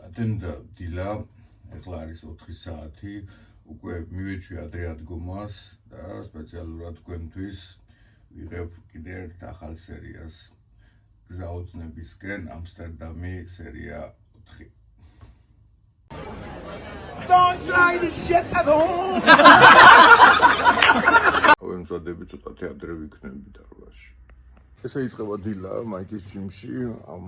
ატენდა დილა, ეხლა არის 4 საათი, უკვე მივეჭვი ადრე ადგომას და სპეციალურად თქვენთვის ვიღებ კიდე ერთ ახალ სერიას. გზა ოცნებისკენ ამსტერდამი სერია 4. Don't try this shit at home. ვემზადები ცოტათი ადრე ვიქნები დარბაზში. ესე იწყება დილა მაიკის ჯიმში,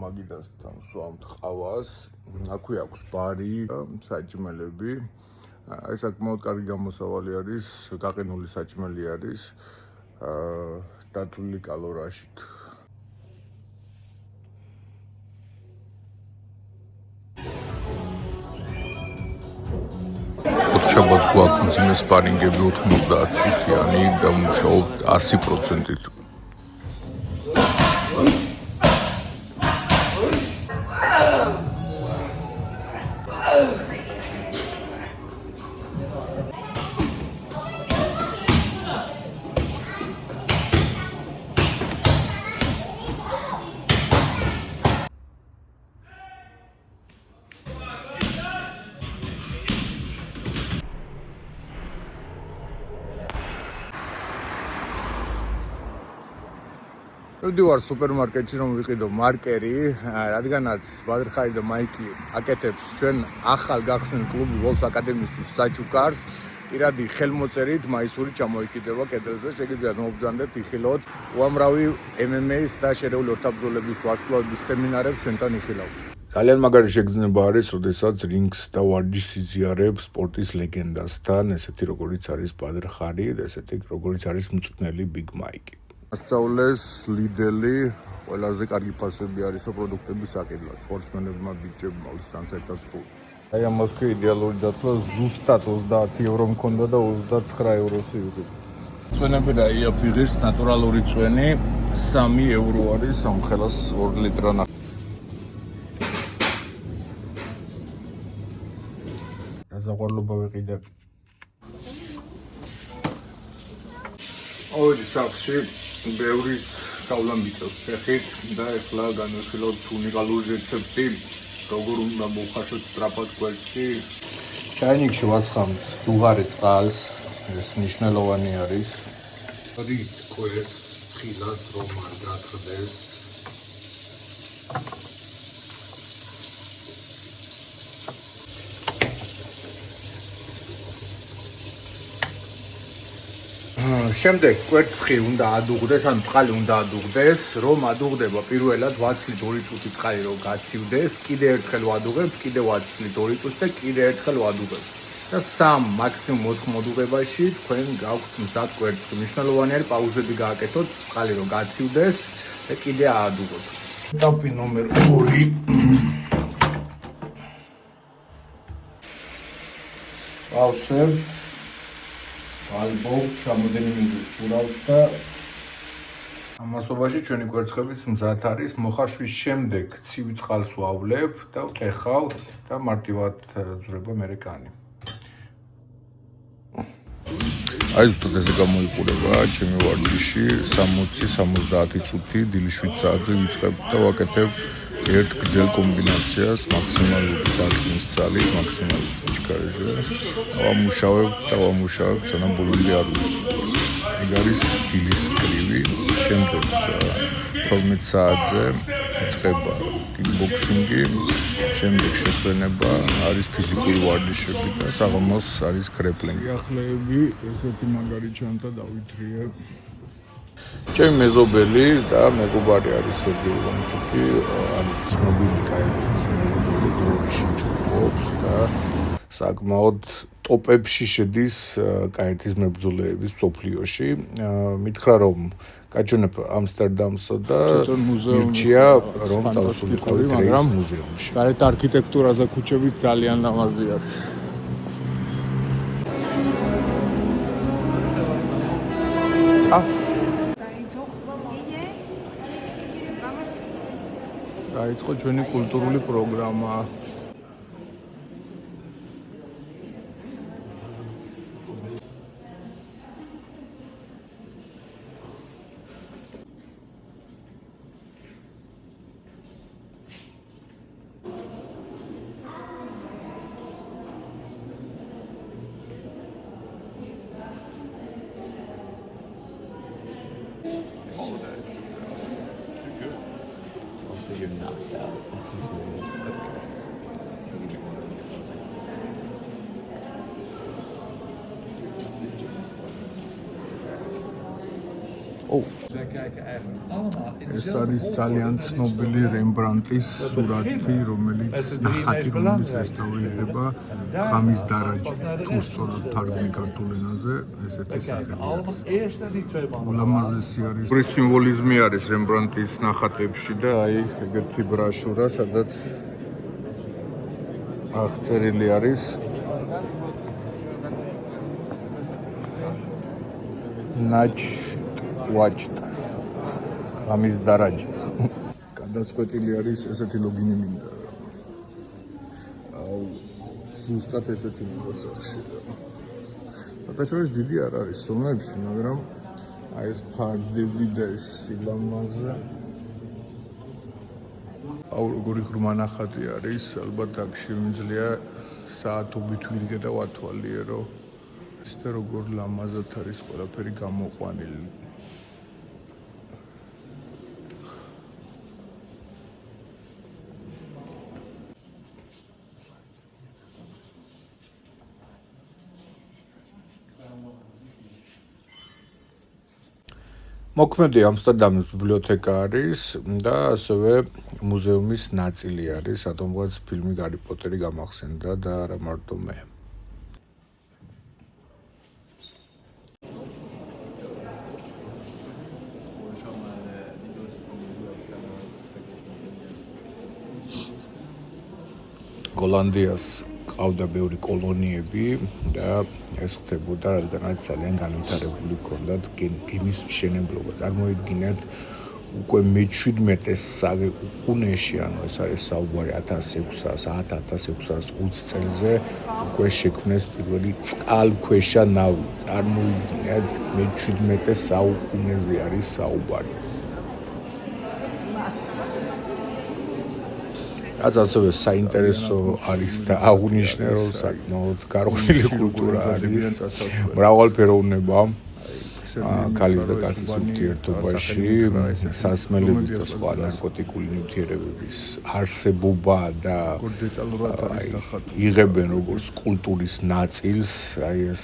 მაგიდასთან სვამთ ყავას, აქვე აქვს ბარი, საჭმელები. აი საკმაოდ კარგი გამოსავალი არის, გაყინული საჭმელი არის, დათვლილი კალორიაშით. შაბათს გვაქვს მძიმე სპარინგები 90 წუთიანი და მუშაობთ 100%-ით. ვარ სუპერმარკეტში რომ ვიყიდო მარკერი, რადგანაც ბადრხარი და მაიკი აკეთებს ჩვენ ახალ გახსნილ კლუბი ვოლფ აკადემისთვის საჩუქარს, პირადი ხელმოწერით მაისური ჩამოიკიდება კედელზე, შეგიძლიათ მობრძანდეთ იხილოთ უამრავი MMA-ის და შერეული ორთაბრძოლების ვარსკვლავების სემინარებს ჩვენთან იხილავთ. ძალიან მაგარი შეგრძნება არის, როდესაც რინგს და ვარჯიშს იზიარებ სპორტის ლეგენდასთან, ესეთი როგორიც არის ბადრხარი და ესეთი როგორიც არის მწვრთნელი ბიგ მაიკი. ასწავლეს ლიდელი, ყველაზე კარგი ფასები არის პროდუქტების საკითხად, სპორტსმენებმა, ბიჭებმა, ვისთან ერთად სულ. აი ამას კი იდეალური დათვლა ზუსტად 30 ევრო მქონდა და 29 ევროს ივიღე. წვენები რა იაფიღეს, ნატურალური წვენი 3 ევრო არის, სამხელას 2 ლიტრანა. საზღვარლობა ვიყიდე. ორი სახში ბევრი სავლამბიცოს ფეხით და ეხლა განვიხილოთ უნიკალური რეცეპტი, როგორ უნდა მოხარშოთ სწრაფად კვერცხი. ჩაინიკში ვასხამთ დუღარი წყალს, ეს მნიშვნელოვანი არის. რით კვერცხს ხილად რომ არ გათხრდეს. შემდეგ კვერცხი უნდა ადუღდეს, ან წყალი უნდა ადუღდეს, რომ ადუღდება პირველად ვაცლით 2 წუთი წყალი რომ გაცივდეს, კიდე ერთხელ ვადუღებთ, კიდე ვაცლით 2 წუთი და კიდე ერთხელ ვადუღებთ. და 3 მაქსიმუმ 4 მოდუღებაში თქვენ გაქვთ მზად კვერცხი. მნიშვნელოვანი არის პაუზები გააკეთოთ, წყალი რომ გაცივდეს და კიდე აადუღოთ. ეტაპი ნომერ 2. ავსებ ალბათ ჩამოდენილი ვურავთ და ამასობაში ჩვენი კვერცხებიც მზად არის. მოხარშვის შემდეგ ცივ წყალს ვავლებ და ვტეხავ და მარტივად ძვრება მერე კანი. აი ზუსტად ესე გამოიყურება ჩემი ვარჯიში 60-70 წუთი დილის 7 საათზე ვიწყებ და ვაკეთებ ერთ გრძელ კომბინაციას მაქსიმალური დათმის ძალით, მაქსიმალური ფიჩქარეზე. ვამუშავებ, სანამ ბოლომდე არ ვიწვევ. ეგ არის სტილის კრივი. შემდეგ 12 საათზე იწყება კიკბოქსინგი, შემდეგ შესვენება, არის ფიზიკური ვარჯიშები და საღამოს არის კრეპლინგი. ახლეები ესეთი მაგარი ჩანთა დავითრიებ. ჩემი მეზობელი და მეგობარი არის სერგეი ივანჩუკი, არის ცნობილი კაეთის მეზობელი, გლორიში ჩუქობს და საკმაოდ ტოპებში შედის კაეთის მებრძოლეების მსოფლიოში. მითხრა რომ გაჩვენებ ამსტერდამსა და ირჩია რომ წავსულიყავი დრეის მუზეუმში. გარეთ არქიტექტურაზე ქუჩები ძალიან ლამაზი არის. დაიწყო ჩვენი კულტურული პროგრამა. ეს არის ძალიან ცნობილი რემბრანდტის სურათი, რომელიც ნახატი, რომელიც რესტავრირდება ხამის დარაჯი. თუ სწორად თარგმნი ქართულ ენაზე, ესეთი სახელი არის. ულამაზესი არის. ორი სიმბოლიზმი არის რემბრანდტის ნახატებში და აი ეგეთი ბრაშურა, სადაც აღწერილი არის watched ხამის დარაჯი. გადაწყვეტილი არის ესეთი ლოგინი მინდა. ზუსტად ესეთი მოსახში. შორის დიდი არ არის სომნებში, მაგრამ აი ეს ფარდები და ეს სილამაზე. როგორი ღრმა ნახატი არის, ალბათ აქ შემიძლია საათობით ვირგე და ვათვალიერო. ეს და როგორ ლამაზად არის ყველაფერი გამოყვანილი. მოქმედი ამსტერდამის ბიბლიოთეკა არის და ასევე მუზეუმის ნაწილი არის, სადაც ფილმი ჰარი პოტერი გამახსენდა და არა მარტო მე. გოლანდიას ყავდა ბევრი კოლონიები და ეს ხდებოდა, რადგანაც ძალიან განვითარებული ჰქონდათ გემის მშენებლობა. წარმოიდგინეთ, უკვე მე-17 საუკუნეში, ანუ ეს არის საუბარი 1620 წელზე, უკვე შექმნეს პირველი წყალქვეშა ნავი. წარმოიდგინეთ, მე-17 საუკუნეზე არის საუბარი. რაც ასევე საინტერესო არის და აღუნიშნე, რომ საკმაოდ გარკვეული კულტურა არის, მრავალფეროვნება ქალის და კაცის ურთიერთობაში, სასმელების და სხვა ნარკოტიკული ნივთიერებების არსებობა და იღებენ როგორც კულტურის ნაწილს, აი ეს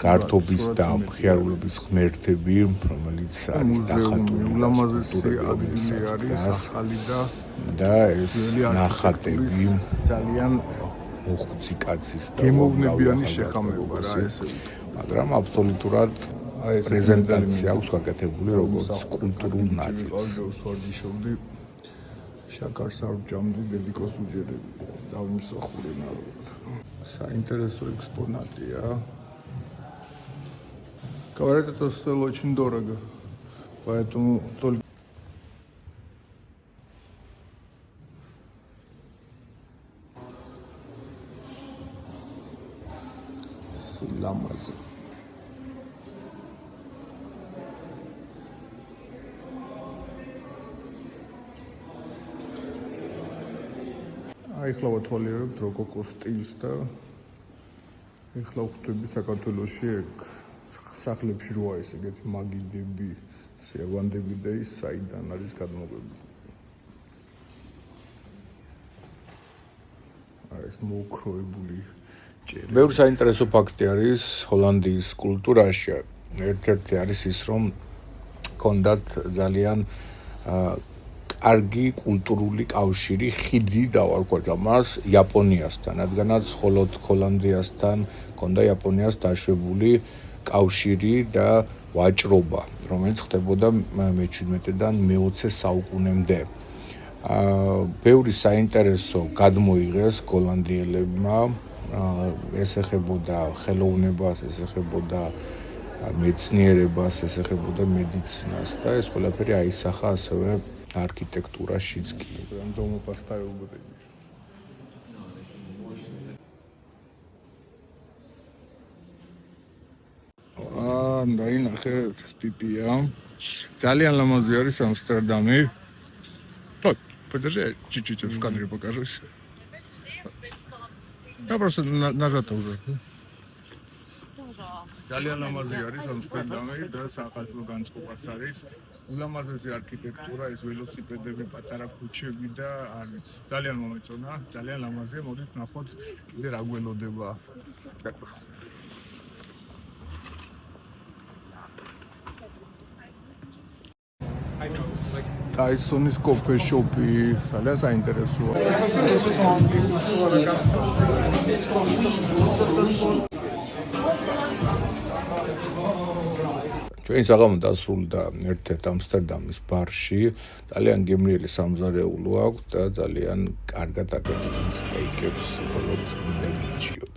გართობის და მხიარულობის ღმერთები, რომელიც არის დახატული კულტურების ახალი და ეს ნახატები ძალიან მოხუცი კაცის და გემოვნებიანი შეხამება რა ესე. მაგრამ აბსოლუტურად პრეზენტაცია აქვს გაკეთებული როგორც კულტურულ ნაწილს. ვარჯიშობდი, შაქარს არ ვჭამდი, დედიკოს უჯერებდი. დავიმსახურე ნაროდ. საინტერესო ექსპონატია. Говорят, это стоило очень дорого. Поэтому только Ламазы. Ახლა ვათვალიერებთ როკოკოს სტილს და ახლა ვხვდები საქართველოში ეგ სახლებში როა ეს ეგეთი მაგიდები, სევანდები და ის საიდან არის გადმოგვებული. ეს მოუქროებული ბევრი საინტერესო ფაქტი არის ჰოლანდიის კულტურაში. ერთ-ერთი არის ის, რომ ჰქონდათ ძალიან კარგი კულტურული კავშირი, ხიდი დავარქვათ ამას იაპონიასთან, რადგანაც მხოლოდ ჰოლანდიასთან ჰქონდა იაპონიას დაშვებული კავშირი და ვაჭრობა, რომელიც ხდებოდა მე-17-დან მე-20 საუკუნემდე. ბევრი საინტერესო გადმოიღეს ჰოლანდიელებმა. ეს ეხებოდა ხელოვნებას, ეს ეხებოდა მეცნიერებას, ეს ეხებოდა მედიცინას და ეს ყველაფერი აისახა ასევე არქიტექტურაშიც კი. Дома поставил бы такие. Დაინახე ეს პიპია. ძალიან ლამაზი არის ამსტერდამი. Так, подержи, я чуть-чуть в камере покажусь. Я просто нажата уже. ძალიან ლამაზი არის ამსტერდამი და საყალწლო განწყობაც არის. ულამაზესი არქიტექტურა, ეს ველოსიპედები, პატარა ქუჩები და არ ვიცი. ძალიან მომეწონა, ძალიან ლამაზია, მოდით ნახოთ კიდე რა გველოდება. ტაისონის კოფე შოპი, ძალიან საინტერესოა. ჩვენ საღამო დასრულდა ერთ-ერთ ამსტერდამის ბარში, ძალიან გემრიელი სამზარეულო აქვს და ძალიან კარგად აკეთებენ სტეიკებს, უბრალოდ მინდა გიჩიოთ.